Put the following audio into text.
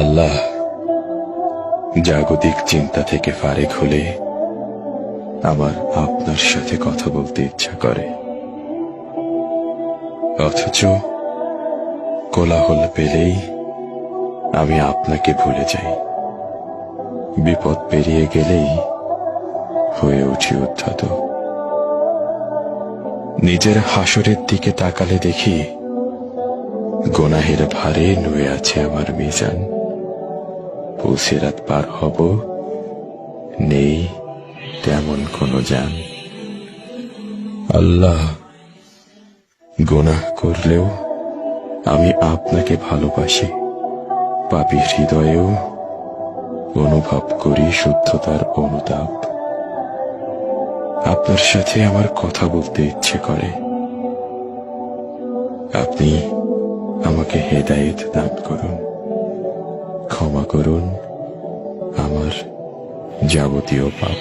আল্লাহ, জাগতিক চিন্তা থেকে ফারেক হলে আমার আপনার সাথে কথা বলতে ইচ্ছা করে, অথচ কোলাহল পেলেই আমি আপনাকে ভুলে যাই। বিপদ পেরিয়ে গেলেই হয়ে উঠি উদ্ধত। নিজের হাসরের দিকে তাকালে দেখি গুনাহের ভারে নুয়ে আছে আমার মিজান। পুলসিরাত পার হব, নেই তেমন কোনো জান। আল্লাহ, গুনাহ করলেও আমি আপনাকে ভালোবাসি। পাপী হৃদয়েও অনুভব করি শুদ্ধতার অনুতাপ। আপনার সাথে আমার কথা বলতে ইচ্ছে করে। আপনি আমাকে হেদায়েত দান করুন, ক্ষমা করুন আমার যাবতীয় পাপ।